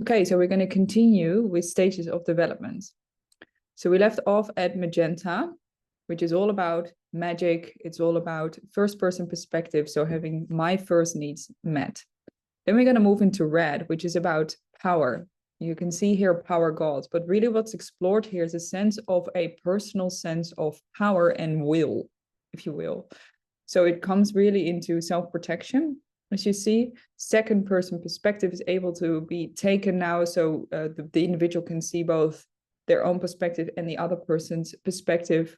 Okay, so we're going to continue with stages of development. So we left off at magenta, which is all about magic. It's all about first person perspective. So having my first needs met. Then we're going to move into red, which is about power. You can see here power gods, but really what's explored here is a sense of a personal sense of power and will, if you will. So it comes really into self-protection. As you see, second person perspective is able to be taken now, so the individual can see both their own perspective and the other person's perspective.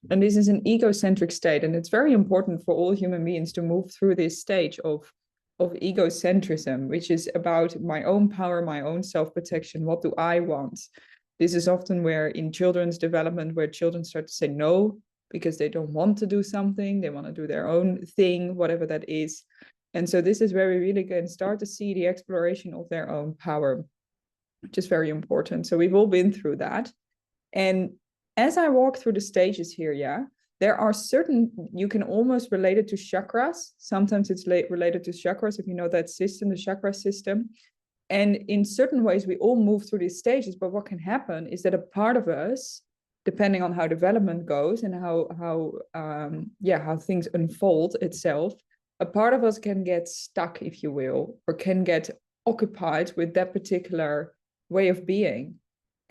And this is an egocentric state, and it's very important for all human beings to move through this stage of egocentrism, which is about my own power, my own self-protection. What do I want? This is often where in children's development, where children start to say no because they don't want to do something, they want to do their own thing, whatever that is. And so this is where we really can start to see the exploration of their own power, which is very important. So we've all been through that. And as I walk through the stages here, there are certain, you can almost relate it to chakras. Sometimes it's related to chakras, if you know that system, the chakra system. And in certain ways, we all move through these stages. But what can happen is that a part of us, depending on how development goes and how things unfold itself, a part of us can get stuck, if you will, or can get occupied with that particular way of being.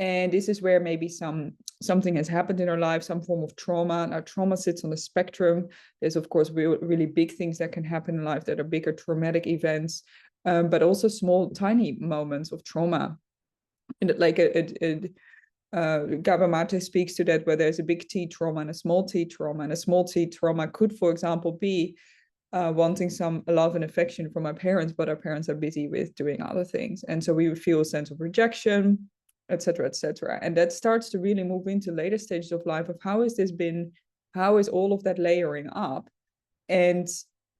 And this is where maybe something has happened in our life, some form of trauma. Now, trauma sits on the spectrum. There's, of course, really big things that can happen in life that are bigger traumatic events, but also small, tiny moments of trauma. And like Gabor Mate speaks to that, where there's a big T trauma and a small T trauma. And a small T trauma could, for example, be wanting some love and affection from our parents, but our parents are busy with doing other things. And so we would feel a sense of rejection, et cetera, et cetera. And that starts to really move into later stages of life of how is all of that layering up and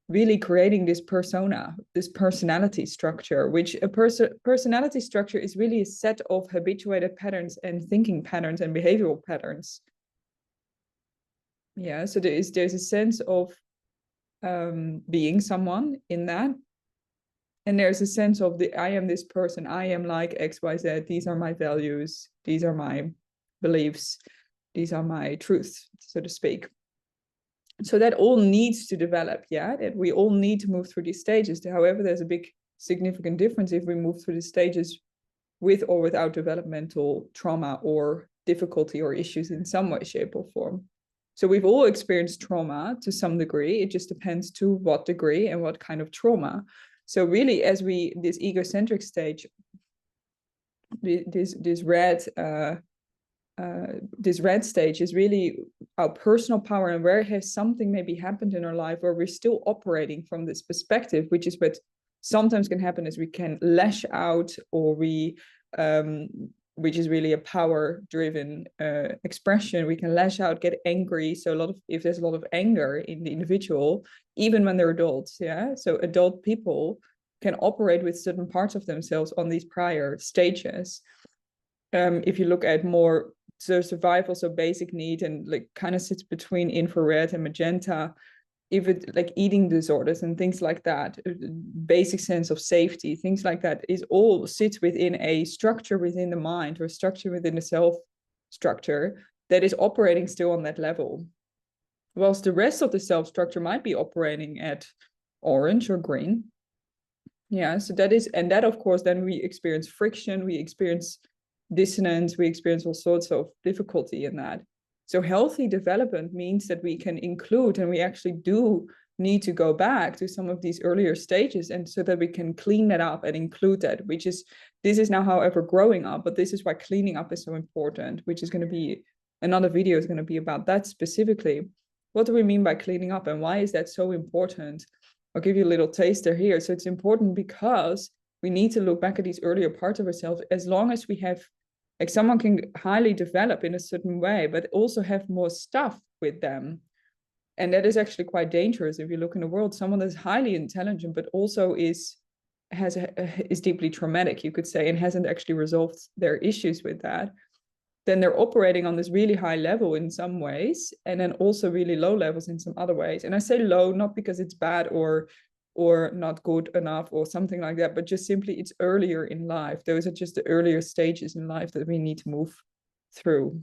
really creating this persona, this personality structure, which a personality structure is really a set of habituated patterns and thinking patterns and behavioral patterns. Yeah, so there's a sense of being someone in that. And there's a sense of I am this person, I am like XYZ, these are my values, these are my beliefs, these are my truths, so to speak. So that all needs to develop, that we all need to move through these stages. However, there's a big significant difference if we move through the stages with or without developmental trauma or difficulty or issues in some way, shape, or form. So we've all experienced trauma to some degree. It just depends to what degree and what kind of trauma. So really, as this egocentric stage, this red stage is really our personal power, and where has something maybe happened in our life where we're still operating from this perspective, which is what sometimes can happen is we can lash out, or which is really a power-driven expression. We can lash out, get angry. So if there's a lot of anger in the individual, even when they're adults, so adult people can operate with certain parts of themselves on these prior stages. If you look at more survival, so basic need, and like kind of sits between infrared and magenta, if it like eating disorders and things like that, basic sense of safety, things like that, is all sits within a structure within the mind, or structure within the self structure that is operating still on that level, whilst the rest of the self structure might be operating at orange or green. So that is, and that of course then we experience friction, we experience dissonance, we experience all sorts of difficulty in that. So healthy development means that we can include, and we actually do need to go back to some of these earlier stages, and so that we can clean that up and include that, this is now, however, growing up, but this is why cleaning up is so important, which is going to be, another video is going to be about that specifically. What do we mean by cleaning up, and why is that so important? I'll give you a little taster here. So it's important because we need to look back at these earlier parts of ourselves, as long as we have, like, someone can highly develop in a certain way, but also have more stuff with them. And that is actually quite dangerous. If you look in the world, someone that's highly intelligent, but also is deeply traumatic, you could say, and hasn't actually resolved their issues with that, then they're operating on this really high level in some ways, and then also really low levels in some other ways. And I say low, not because it's bad or or not good enough or something like that, but just simply it's earlier in life. Those are just the earlier stages in life that we need to move through.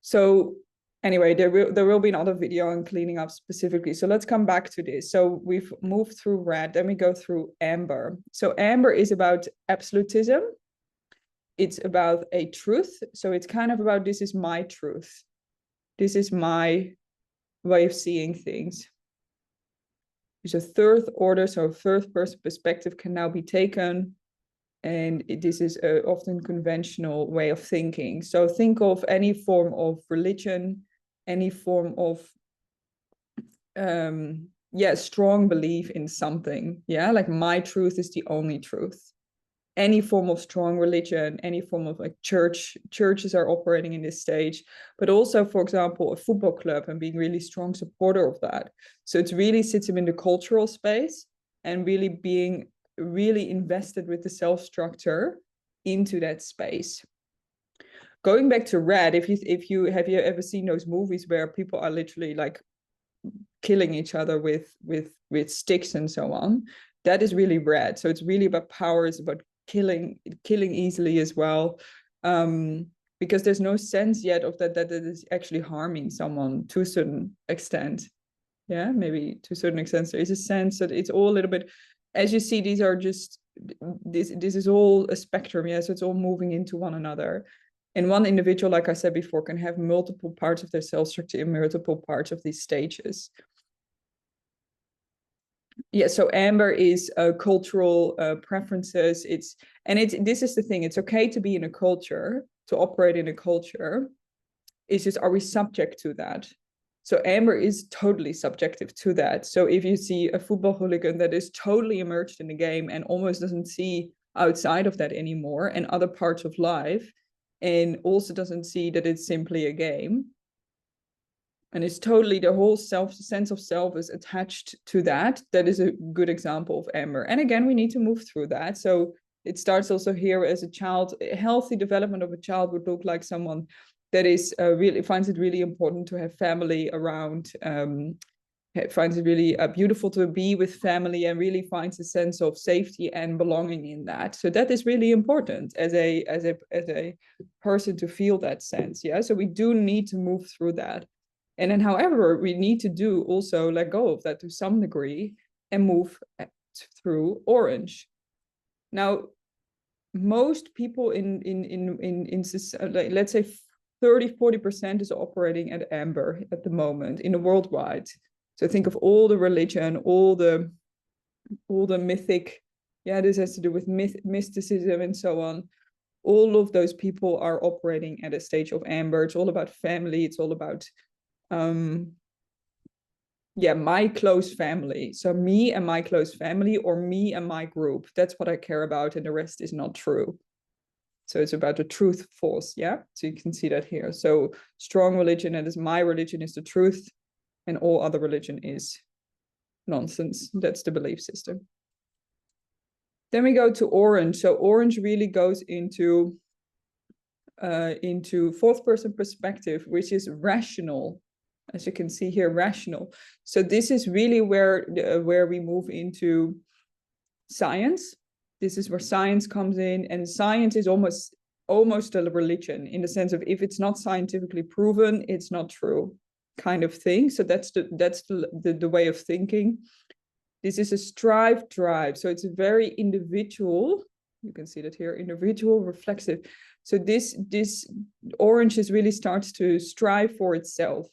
So anyway, there will be another video on cleaning up specifically. So let's come back to this. So we've moved through red, then we go through amber. So amber is about absolutism. It's about a truth. So it's kind of about, this is my truth. This is my way of seeing things. There's a third order, so a third person perspective can now be taken. And this is a often conventional way of thinking. So think of any form of religion, any form of strong belief in something. Yeah, like my truth is the only truth. Any form of strong religion, any form of like churches are operating in this stage, but also, for example, a football club and being really strong supporter of that. So it really sits in the cultural space and really being really invested with the self-structure into that space. Going back to red, if you have you ever seen those movies where people are literally like killing each other with sticks and so on, that is really red. So it's really about power, it's about killing easily as well, because there's no sense yet of that is actually harming someone to a certain extent. Yeah, maybe to a certain extent there is a sense that it's all a little bit, as you see, these are just, this is all a spectrum. Yeah, so it's all moving into one another. And one individual, like I said before, can have multiple parts of their self structure in multiple parts of these stages. Yeah, so amber is cultural preferences. This is the thing. It's okay to be in a culture, to operate in a culture. It's just, are we subject to that? So amber is totally subjective to that. So if you see a football hooligan that is totally immersed in the game and almost doesn't see outside of that anymore and other parts of life, and also doesn't see that it's simply a game, and it's totally, the whole sense of self is attached to that, that is a good example of amber. And again, we need to move through that. So it starts also here as a child. A healthy development of a child would look like someone that is really finds it really important to have family around, finds it really beautiful to be with family, and really finds a sense of safety and belonging in that. So that is really important as a person to feel that sense. Yeah, so we do need to move through that. And then, however, we need to do also let go of that to some degree and move through orange. Now, most people in let's say 30-40% is operating at amber at the moment in the worldwide. So think of all the religion, all the mythic, yeah, this has to do with mysticism and so on. All of those people are operating at a stage of amber. It's all about family. It's all about my close family. So me and my close family, or me and my group. That's what I care about, and the rest is not true. So it's about the truth force. Yeah, so you can see that here. So strong religion, and is my religion is the truth, and all other religion is nonsense. That's the belief system. Then we go to orange. So orange really goes into fourth person perspective, which is rational. As you can see here, rational. So this is really where we move into science. This is where science comes in, and science is almost a religion, in the sense of, if it's not scientifically proven, it's not true, kind of thing. So that's the way of thinking. This is a drive. So it's a very individual. You can see that here, individual, reflexive. So this orange really starts to strive for itself.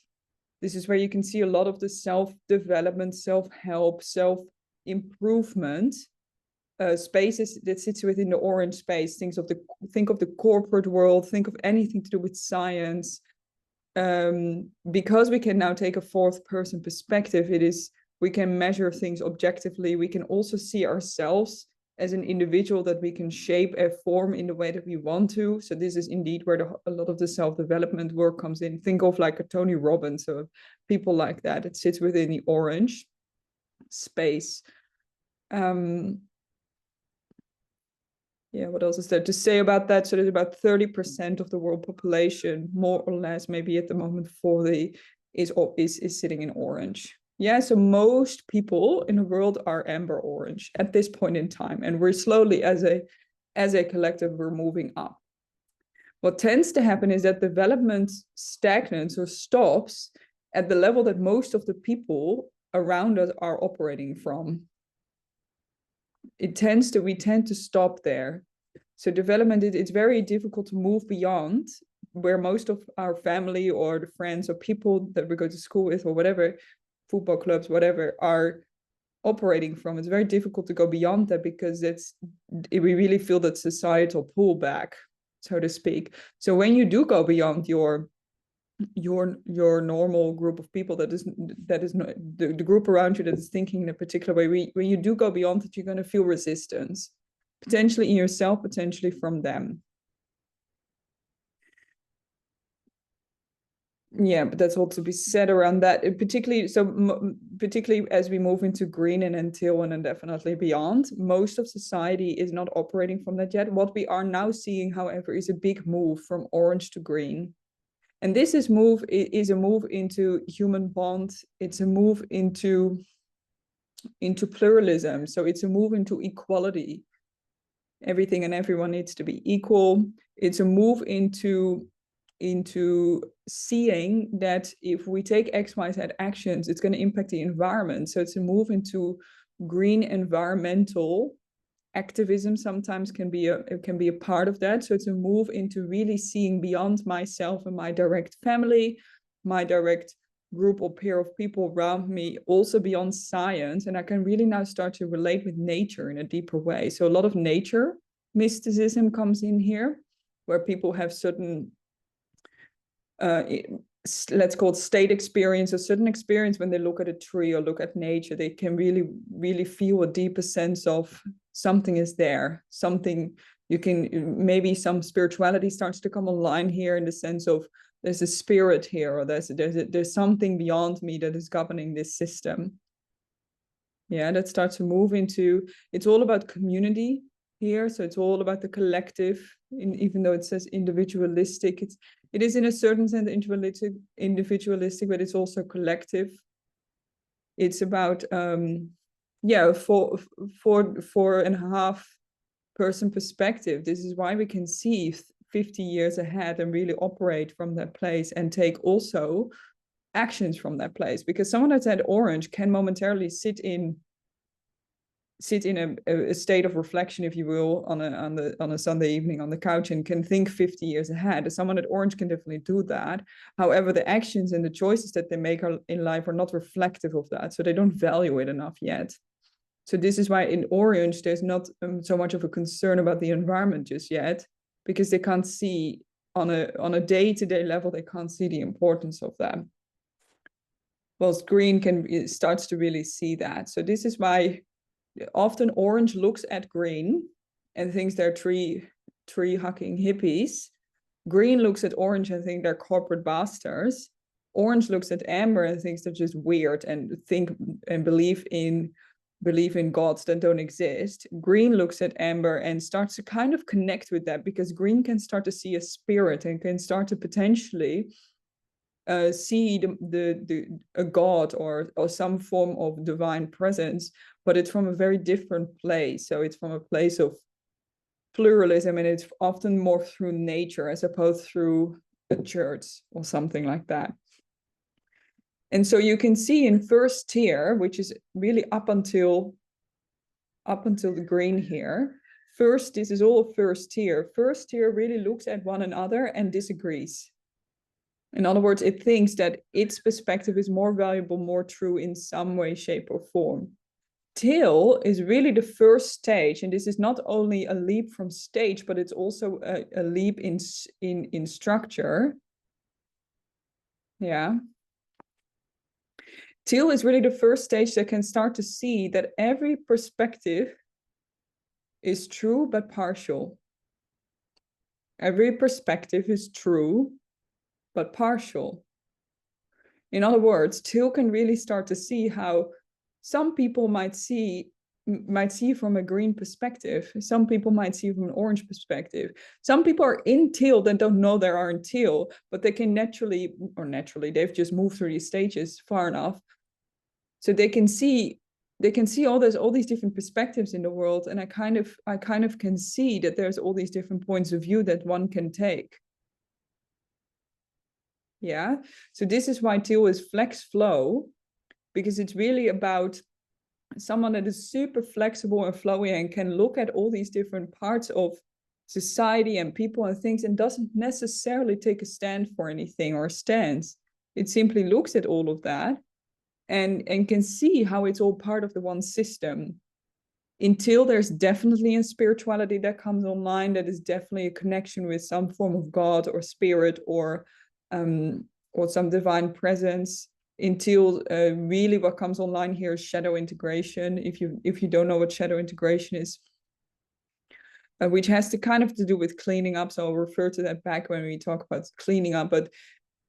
This is where you can see a lot of the self-development, self-help, self-improvement spaces that sits within the orange space. Think of the corporate world, think of anything to do with science. Because we can now take a fourth person perspective, we can measure things objectively. We can also see ourselves as an individual that we can shape a form in the way that we want to. So this is indeed where a lot of the self-development work comes in. Think of like a Tony Robbins, or people like that. It sits within the orange space. What else is there to say about that? So there's about 30% of the world population, more or less, maybe at the moment 40, is sitting in orange. Yeah, so most people in the world are amber orange at this point in time, and we're slowly, as a collective, we're moving up. What tends to happen is that development stagnates or stops at the level that most of the people around us are operating from. We tend to stop there. So development, it's very difficult to move beyond where most of our family or the friends or people that we go to school with or whatever, football clubs, whatever, are operating from. It's very difficult to go beyond that because we really feel that societal pullback, so to speak. So when you do go beyond your normal group of people, that is not the group around you that is thinking in a particular way, when you do go beyond it, you're going to feel resistance, potentially in yourself, potentially from them. Yeah, but that's all to be said around that. Particularly as we move into green and then teal and then definitely beyond, most of society is not operating from that yet. What we are now seeing, however, is a big move from orange to green. And this is a move into human bond. It's a move into pluralism. So it's a move into equality. Everything and everyone needs to be equal. It's a move into seeing that if we take X, Y, Z actions, it's going to impact the environment. So it's a move into green environmental activism. Sometimes can be a part of that. So it's a move into really seeing beyond myself and my direct family, my direct group or pair of people around me, also beyond science. And I can really now start to relate with nature in a deeper way. So a lot of nature mysticism comes in here, where people have certain let's call it state experience, a certain experience when they look at a tree or look at nature. They can really, really feel a deeper sense of something is there, something you can, maybe some spirituality starts to come online here in the sense of there's a spirit here, or there's something beyond me that is governing this system. Yeah, that starts to move into, it's all about community here. So it's all about the collective, even though it says individualistic, it is in a certain sense individualistic, but it's also collective. It's about four and a half person perspective. This is why we can see 50 years ahead and really operate from that place and take also actions from that place, because someone that's at orange can momentarily sit in a state of reflection, if you will, on a Sunday evening on the couch and can think 50 years ahead. Someone at orange can definitely do that. However, the actions and the choices that they make in life are not reflective of that, so they don't value it enough yet. So this is why in orange there's not so much of a concern about the environment just yet, because they can't see on a day-to-day level, they can't see the importance of that. Whilst green starts to really see that. So this is why often orange looks at green and thinks they're tree hucking hippies. Green looks at orange and thinks they're corporate bastards. Orange looks at amber and thinks they're just weird and think and believe in gods that don't exist. Green looks at amber and starts to kind of connect with that, because green can start to see a spirit and can start to potentially see a god or some form of divine presence, but it's from a very different place. So it's from a place of pluralism, and it's often more through nature as opposed through a church or something like that. And so you can see in first tier, which is really up until the green here. First, this is all first tier. First tier really looks at one another and disagrees. In other words, it thinks that its perspective is more valuable, more true in some way, shape, or form. Teal is really the first stage, and this is not only a leap from stage, but it's also a leap in structure. Yeah. Teal is really the first stage that can start to see that every perspective is true but partial. Every perspective is true but partial. In other words, Teal can really start to see how some people might see from a green perspective. Some people might see from an orange perspective. Some people are in Teal that don't know they are in Teal, but they can naturally, they've just moved through these stages far enough So they can see all these different perspectives in the world, and I kind of can see that there's all these different points of view that one can take. Yeah, so this is why teal is flex flow, because it's really about someone that is super flexible and flowy and can look at all these different parts of society and people and things and doesn't necessarily take a stand for anything or a stance. It simply looks at all of that and can see how it's all part of the one system. Until there's definitely a spirituality that comes online, that is definitely a connection with some form of God or spirit or some divine presence. Until really what comes online here is shadow integration. If you don't know what shadow integration is, which has to kind of to do with cleaning up, so I'll refer to that back when we talk about cleaning up, but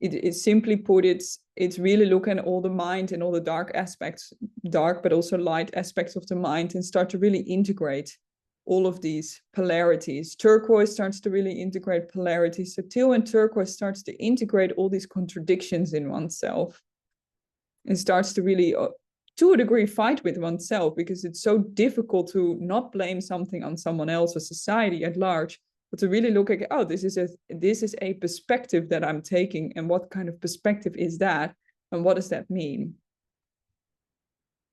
it simply put, it's really looking at all the mind and all the dark aspects, dark but also light aspects of the mind, and start to really integrate all of these polarities. Turquoise starts to really integrate polarities. So teal and turquoise starts to integrate all these contradictions in oneself and starts to really, to a degree, fight with oneself, because it's so difficult to not blame something on someone else or society at large, but to really look at, oh, this is a perspective that I'm taking, and what kind of perspective is that, and what does that mean?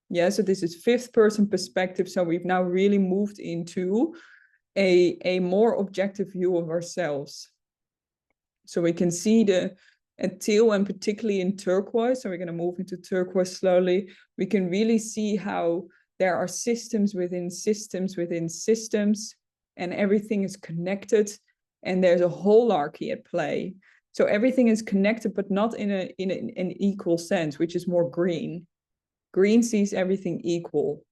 Yeah, so this is fifth person perspective. So we've now really moved into a more objective view of ourselves. So we can see teal, and particularly in turquoise, so we're going to move into turquoise slowly, we can really see how there are systems within systems within systems, and everything is connected, and there's a holarchy at play. So everything is connected, but not in an equal sense, which is more green. Green sees everything equal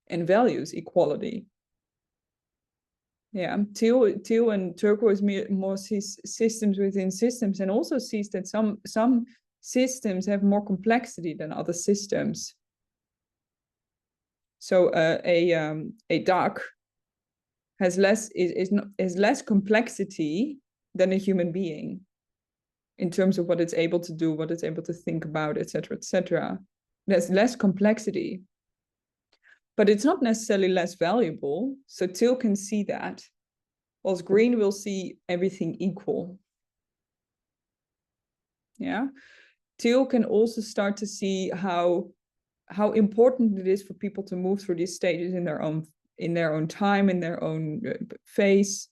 and values equality. Yeah, teal and turquoise more sees systems within systems, and also sees that some systems have more complexity than other systems. So a duck has less complexity than a human being in terms of what it's able to do, what it's able to think about, etc., etc. There's less complexity, but it's not necessarily less valuable. So teal can see that, whilst green will see everything equal. Yeah, teal can also start to see how important it is for people to move through these stages in their own time, in their own phase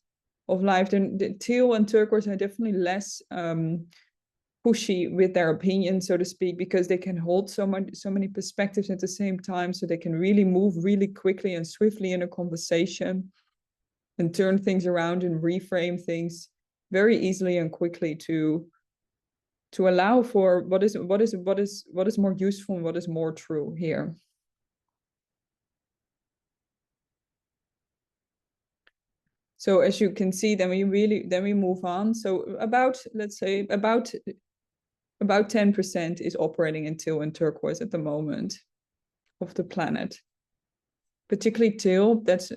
of life. Then the teal and turquoise are definitely less pushy with their opinion, so to speak, because they can hold so many perspectives at the same time, so they can really move really quickly and swiftly in a conversation and turn things around and reframe things very easily and quickly to allow for what is more useful and what is more true here. So as you can see, then we move on. So let's say about 10% is operating in teal and turquoise at the moment of the planet. Particularly teal, that's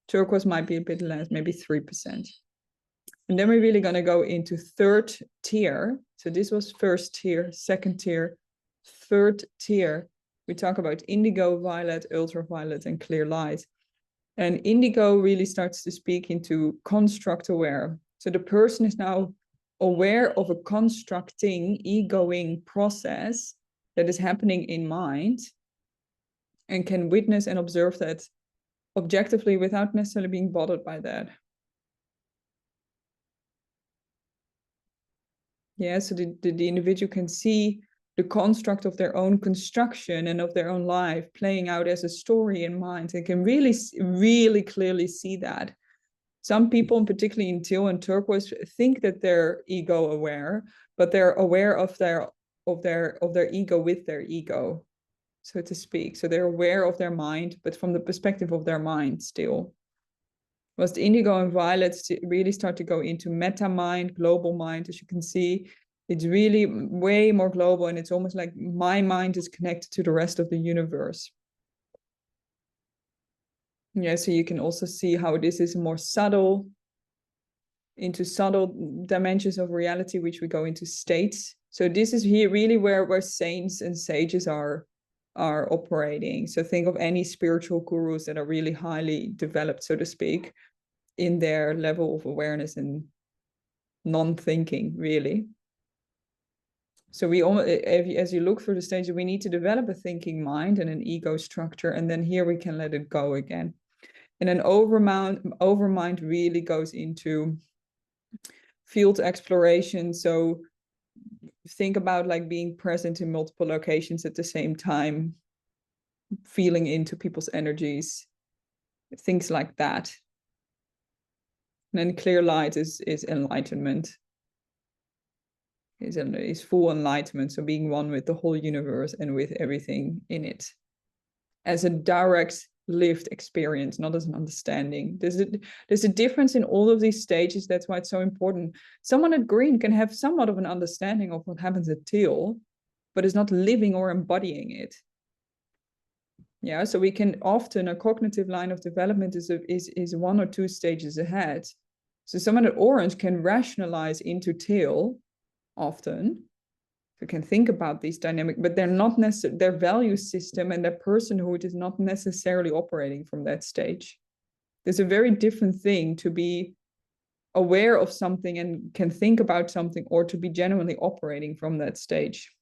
turquoise might be a bit less, maybe 3%. And then we're really going to go into third tier. So this was first tier, second tier, third tier. We talk about indigo, violet, ultraviolet, and clear light. And indigo really starts to speak into construct aware. So the person is now aware of a constructing, egoing process that is happening in mind, and can witness and observe that objectively without necessarily being bothered by that. Yeah, so the individual can see the construct of their own construction and of their own life playing out as a story in mind. They can really, really clearly see that. Some people, particularly in teal and turquoise, think that they're ego aware, but they're aware of their ego with their ego, so to speak. So they're aware of their mind, but from the perspective of their mind still. Whilst indigo and violet really start to go into meta mind, global mind, as you can see. It's really way more global, and it's almost like my mind is connected to the rest of the universe. Yeah, so you can also see how this is more subtle, into subtle dimensions of reality, which we go into states. So this is here really where saints and sages are are operating. So think of any spiritual gurus that are really highly developed, so to speak, in their level of awareness and non-thinking, really. So we almost, as you look through the stages, we need to develop a thinking mind and an ego structure, and then here we can let it go again. And then overmind really goes into field exploration. So think about like being present in multiple locations at the same time, feeling into people's energies, things like that. And then clear light is enlightenment, is full enlightenment. So being one with the whole universe and with everything in it, as a direct lived experience, not as an understanding. There's a difference in all of these stages. That's why it's so important. Someone at green can have somewhat of an understanding of what happens at teal, but is not living or embodying it. Yeah, so we can often, a cognitive line of development is 1 or 2 stages ahead. So someone at orange can rationalize into teal often. You can think about these dynamic, but they're not necessarily, their value system and their personhood is not necessarily operating from that stage. There's a very different thing to be aware of something and can think about something, or to be genuinely operating from that stage.